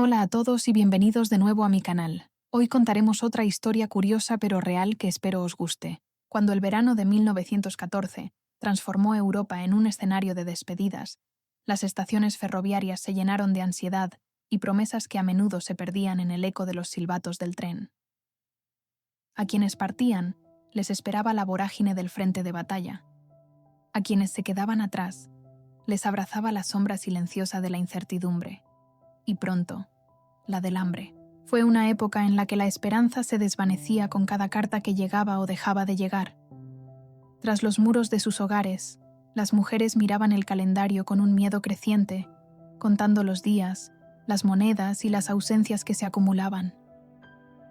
Hola a todos y bienvenidos de nuevo a mi canal. Hoy contaremos otra historia curiosa pero real que espero os guste. Cuando el verano de 1914 transformó Europa en un escenario de despedidas, las estaciones ferroviarias se llenaron de ansiedad y promesas que a menudo se perdían en el eco de los silbatos del tren. A quienes partían, les esperaba la vorágine del frente de batalla. A quienes se quedaban atrás, les abrazaba la sombra silenciosa de la incertidumbre. Y pronto, la del hambre. Fue una época en la que la esperanza se desvanecía con cada carta que llegaba o dejaba de llegar. Tras los muros de sus hogares, las mujeres miraban el calendario con un miedo creciente, contando los días, las monedas y las ausencias que se acumulaban.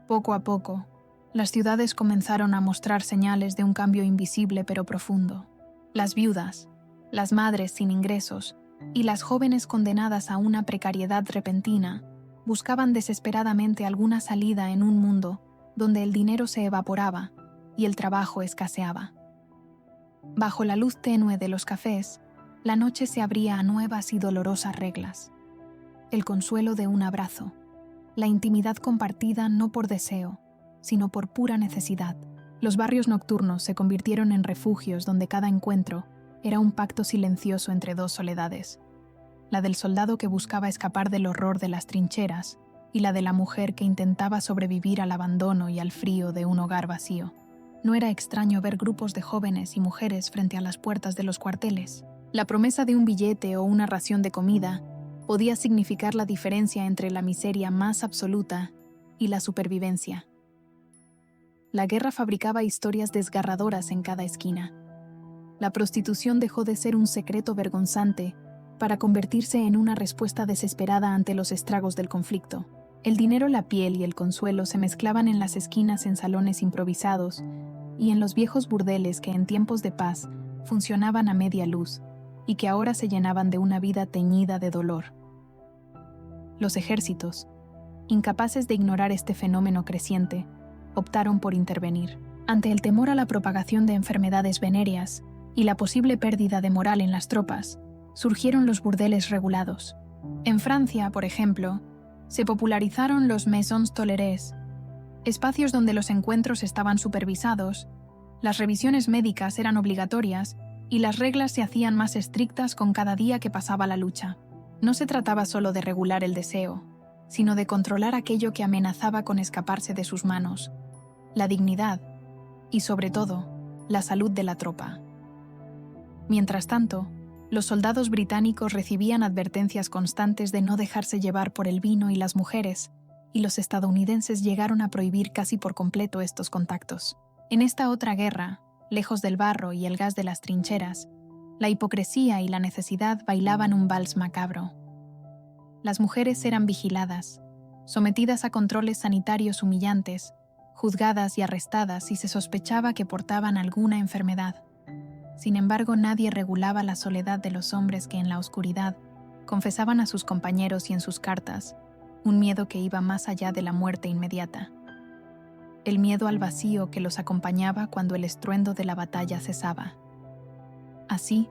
Poco a poco, las ciudades comenzaron a mostrar señales de un cambio invisible pero profundo. Las viudas, las madres sin ingresos y las jóvenes condenadas a una precariedad repentina buscaban desesperadamente alguna salida en un mundo donde el dinero se evaporaba y el trabajo escaseaba. Bajo la luz tenue de los cafés, la noche se abría a nuevas y dolorosas reglas. El consuelo de un abrazo, la intimidad compartida no por deseo, sino por pura necesidad. Los barrios nocturnos se convirtieron en refugios donde cada encuentro era un pacto silencioso entre dos soledades, la del soldado que buscaba escapar del horror de las trincheras y la de la mujer que intentaba sobrevivir al abandono y al frío de un hogar vacío. No era extraño ver grupos de jóvenes y mujeres frente a las puertas de los cuarteles. La promesa de un billete o una ración de comida podía significar la diferencia entre la miseria más absoluta y la supervivencia. La guerra fabricaba historias desgarradoras en cada esquina. La prostitución dejó de ser un secreto vergonzante para convertirse en una respuesta desesperada ante los estragos del conflicto. El dinero, la piel y el consuelo se mezclaban en las esquinas en salones improvisados y en los viejos burdeles que en tiempos de paz funcionaban a media luz y que ahora se llenaban de una vida teñida de dolor. Los ejércitos, incapaces de ignorar este fenómeno creciente, optaron por intervenir. Ante el temor a la propagación de enfermedades venéreas y la posible pérdida de moral en las tropas, surgieron los burdeles regulados. En Francia, por ejemplo, se popularizaron los maisons tolérés, espacios donde los encuentros estaban supervisados, las revisiones médicas eran obligatorias y las reglas se hacían más estrictas con cada día que pasaba la lucha. No se trataba solo de regular el deseo, sino de controlar aquello que amenazaba con escaparse de sus manos, la dignidad y, sobre todo, la salud de la tropa. Mientras tanto, los soldados británicos recibían advertencias constantes de no dejarse llevar por el vino y las mujeres, y los estadounidenses llegaron a prohibir casi por completo estos contactos. En esta otra guerra, lejos del barro y el gas de las trincheras, la hipocresía y la necesidad bailaban un vals macabro. Las mujeres eran vigiladas, sometidas a controles sanitarios humillantes, juzgadas y arrestadas si se sospechaba que portaban alguna enfermedad. Sin embargo, nadie regulaba la soledad de los hombres que en la oscuridad confesaban a sus compañeros y en sus cartas un miedo que iba más allá de la muerte inmediata. El miedo al vacío que los acompañaba cuando el estruendo de la batalla cesaba. Así,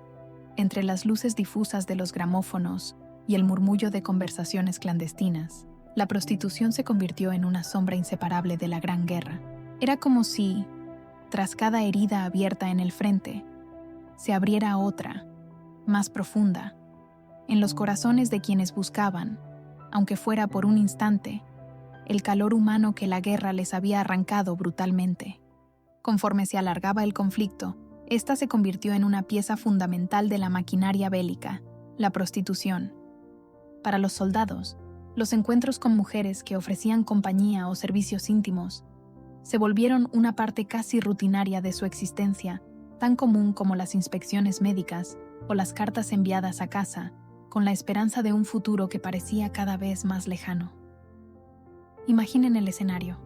entre las luces difusas de los gramófonos y el murmullo de conversaciones clandestinas, la prostitución se convirtió en una sombra inseparable de la Gran Guerra. Era como si, tras cada herida abierta en el frente, se abriera otra, más profunda, en los corazones de quienes buscaban, aunque fuera por un instante, el calor humano que la guerra les había arrancado brutalmente. Conforme se alargaba el conflicto, esta se convirtió en una pieza fundamental de la maquinaria bélica, la prostitución. Para los soldados, los encuentros con mujeres que ofrecían compañía o servicios íntimos se volvieron una parte casi rutinaria de su existencia, tan común como las inspecciones médicas o las cartas enviadas a casa, con la esperanza de un futuro que parecía cada vez más lejano. Imaginen el escenario.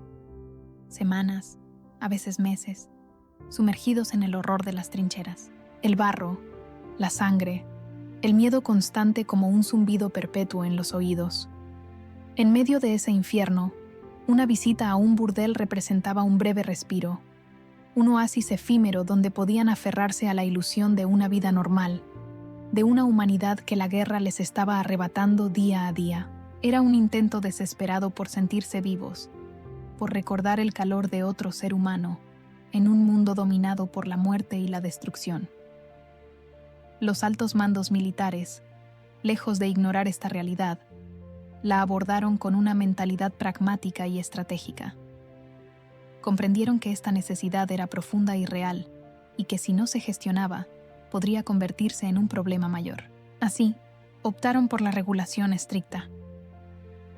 Semanas, a veces meses, sumergidos en el horror de las trincheras. El barro, la sangre, el miedo constante como un zumbido perpetuo en los oídos. En medio de ese infierno, una visita a un burdel representaba un breve respiro, un oasis efímero donde podían aferrarse a la ilusión de una vida normal, de una humanidad que la guerra les estaba arrebatando día a día. Era un intento desesperado por sentirse vivos, por recordar el calor de otro ser humano, en un mundo dominado por la muerte y la destrucción. Los altos mandos militares, lejos de ignorar esta realidad, la abordaron con una mentalidad pragmática y estratégica. Comprendieron que esta necesidad era profunda y real, y que si no se gestionaba, podría convertirse en un problema mayor. Así, optaron por la regulación estricta.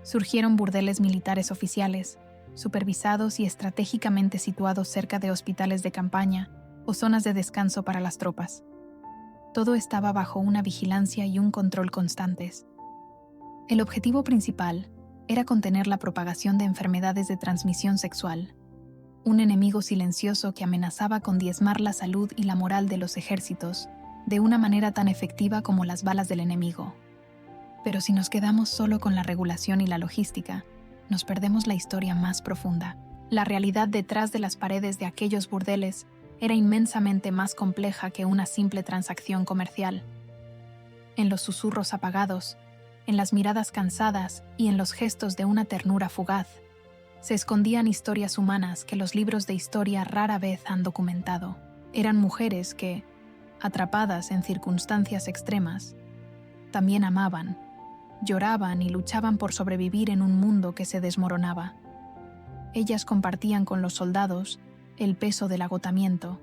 Surgieron burdeles militares oficiales, supervisados y estratégicamente situados cerca de hospitales de campaña o zonas de descanso para las tropas. Todo estaba bajo una vigilancia y un control constantes. El objetivo principal era contener la propagación de enfermedades de transmisión sexual, un enemigo silencioso que amenazaba con diezmar la salud y la moral de los ejércitos de una manera tan efectiva como las balas del enemigo. Pero si nos quedamos solo con la regulación y la logística, nos perdemos la historia más profunda. La realidad detrás de las paredes de aquellos burdeles era inmensamente más compleja que una simple transacción comercial. En los susurros apagados, en las miradas cansadas y en los gestos de una ternura fugaz, se escondían historias humanas que los libros de historia rara vez han documentado. Eran mujeres que, atrapadas en circunstancias extremas, también amaban, lloraban y luchaban por sobrevivir en un mundo que se desmoronaba. Ellas compartían con los soldados el peso del agotamiento,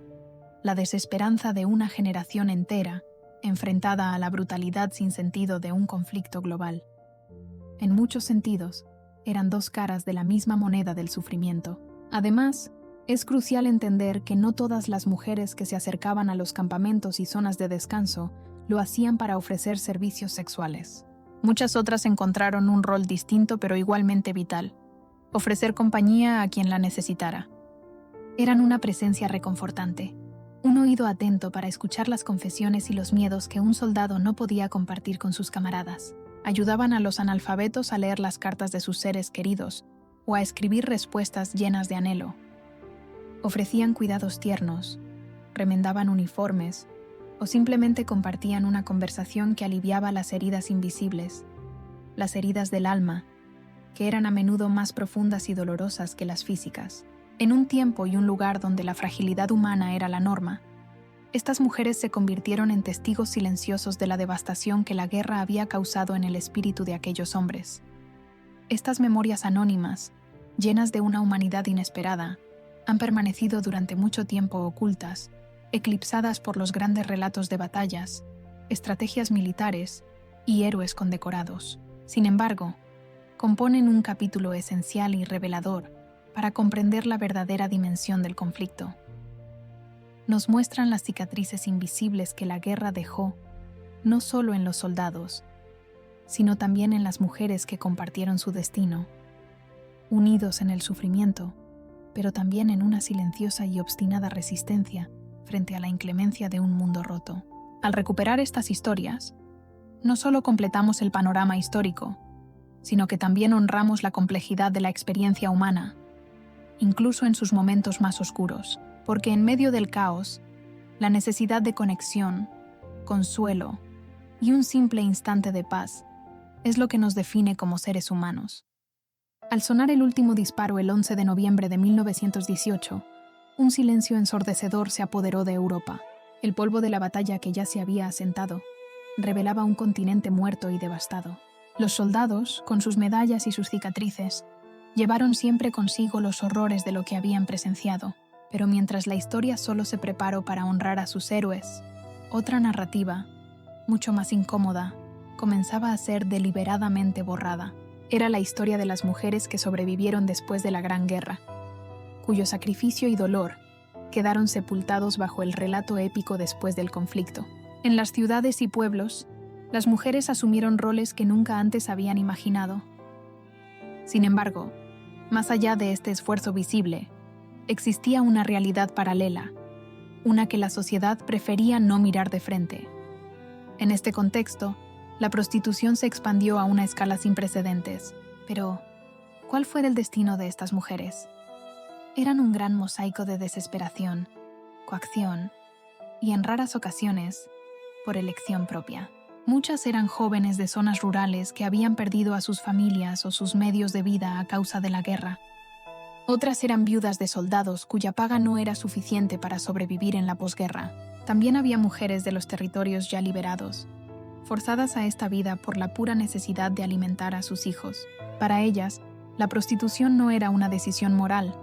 la desesperanza de una generación entera enfrentada a la brutalidad sin sentido de un conflicto global. En muchos sentidos, eran dos caras de la misma moneda del sufrimiento. Además, es crucial entender que no todas las mujeres que se acercaban a los campamentos y zonas de descanso lo hacían para ofrecer servicios sexuales. Muchas otras encontraron un rol distinto pero igualmente vital: ofrecer compañía a quien la necesitara. Eran una presencia reconfortante, un oído atento para escuchar las confesiones y los miedos que un soldado no podía compartir con sus camaradas. Ayudaban a los analfabetos a leer las cartas de sus seres queridos o a escribir respuestas llenas de anhelo. Ofrecían cuidados tiernos, remendaban uniformes o simplemente compartían una conversación que aliviaba las heridas invisibles, las heridas del alma, que eran a menudo más profundas y dolorosas que las físicas. En un tiempo y un lugar donde la fragilidad humana era la norma, estas mujeres se convirtieron en testigos silenciosos de la devastación que la guerra había causado en el espíritu de aquellos hombres. Estas memorias anónimas, llenas de una humanidad inesperada, han permanecido durante mucho tiempo ocultas, eclipsadas por los grandes relatos de batallas, estrategias militares y héroes condecorados. Sin embargo, componen un capítulo esencial y revelador para comprender la verdadera dimensión del conflicto. Nos muestran las cicatrices invisibles que la guerra dejó, no solo en los soldados, sino también en las mujeres que compartieron su destino, unidos en el sufrimiento, pero también en una silenciosa y obstinada resistencia frente a la inclemencia de un mundo roto. Al recuperar estas historias, no solo completamos el panorama histórico, sino que también honramos la complejidad de la experiencia humana, incluso en sus momentos más oscuros, porque en medio del caos, la necesidad de conexión, consuelo y un simple instante de paz es lo que nos define como seres humanos. Al sonar el último disparo el 11 de noviembre de 1918, un silencio ensordecedor se apoderó de Europa. El polvo de la batalla que ya se había asentado revelaba un continente muerto y devastado. Los soldados, con sus medallas y sus cicatrices, llevaron siempre consigo los horrores de lo que habían presenciado, pero mientras la historia solo se preparó para honrar a sus héroes, otra narrativa, mucho más incómoda, comenzaba a ser deliberadamente borrada. Era la historia de las mujeres que sobrevivieron después de la Gran Guerra, cuyo sacrificio y dolor quedaron sepultados bajo el relato épico después del conflicto. En las ciudades y pueblos, las mujeres asumieron roles que nunca antes habían imaginado. Sin embargo, más allá de este esfuerzo visible, existía una realidad paralela, una que la sociedad prefería no mirar de frente. En este contexto, la prostitución se expandió a una escala sin precedentes. Pero, ¿cuál fue el destino de estas mujeres? Eran un gran mosaico de desesperación, coacción y, en raras ocasiones, por elección propia. Muchas eran jóvenes de zonas rurales que habían perdido a sus familias o sus medios de vida a causa de la guerra. Otras eran viudas de soldados cuya paga no era suficiente para sobrevivir en la posguerra. También había mujeres de los territorios ya liberados, forzadas a esta vida por la pura necesidad de alimentar a sus hijos. Para ellas, la prostitución no era una decisión moral,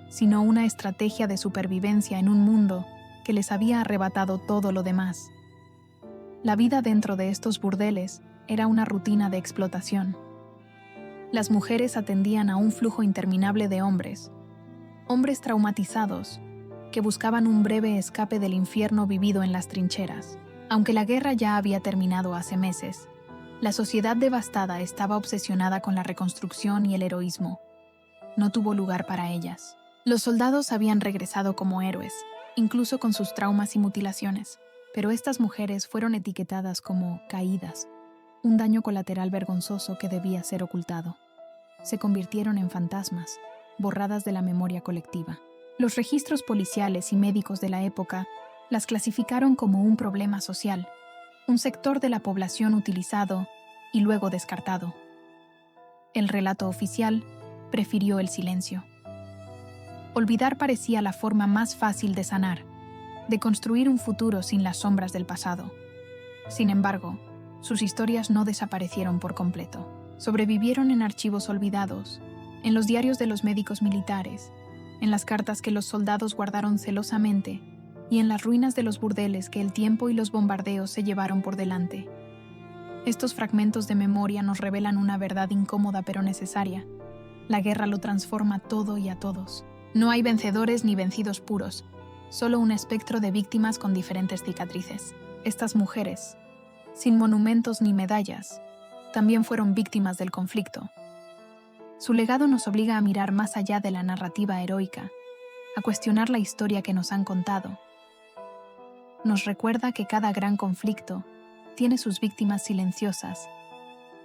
sino una estrategia de supervivencia en un mundo que les había arrebatado todo lo demás. La vida dentro de estos burdeles era una rutina de explotación. Las mujeres atendían a un flujo interminable de hombres traumatizados, que buscaban un breve escape del infierno vivido en las trincheras. Aunque la guerra ya había terminado hace meses, la sociedad devastada estaba obsesionada con la reconstrucción y el heroísmo. No tuvo lugar para ellas. Los soldados habían regresado como héroes, incluso con sus traumas y mutilaciones, pero estas mujeres fueron etiquetadas como caídas, un daño colateral vergonzoso que debía ser ocultado. Se convirtieron en fantasmas, borradas de la memoria colectiva. Los registros policiales y médicos de la época las clasificaron como un problema social, un sector de la población utilizado y luego descartado. El relato oficial prefirió el silencio. Olvidar parecía la forma más fácil de sanar, de construir un futuro sin las sombras del pasado. Sin embargo, sus historias no desaparecieron por completo. Sobrevivieron en archivos olvidados, en los diarios de los médicos militares, en las cartas que los soldados guardaron celosamente y en las ruinas de los burdeles que el tiempo y los bombardeos se llevaron por delante. Estos fragmentos de memoria nos revelan una verdad incómoda pero necesaria. La guerra lo transforma todo y a todos. No hay vencedores ni vencidos puros, solo un espectro de víctimas con diferentes cicatrices. Estas mujeres, sin monumentos ni medallas, también fueron víctimas del conflicto. Su legado nos obliga a mirar más allá de la narrativa heroica, a cuestionar la historia que nos han contado. Nos recuerda que cada gran conflicto tiene sus víctimas silenciosas,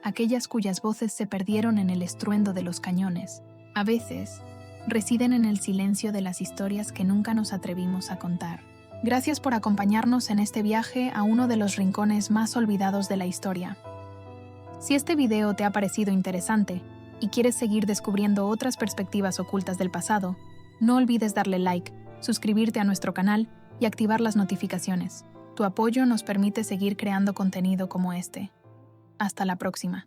aquellas cuyas voces se perdieron en el estruendo de los cañones. A veces, residen en el silencio de las historias que nunca nos atrevimos a contar. Gracias por acompañarnos en este viaje a uno de los rincones más olvidados de la historia. Si este video te ha parecido interesante y quieres seguir descubriendo otras perspectivas ocultas del pasado, no olvides darle like, suscribirte a nuestro canal y activar las notificaciones. Tu apoyo nos permite seguir creando contenido como este. Hasta la próxima.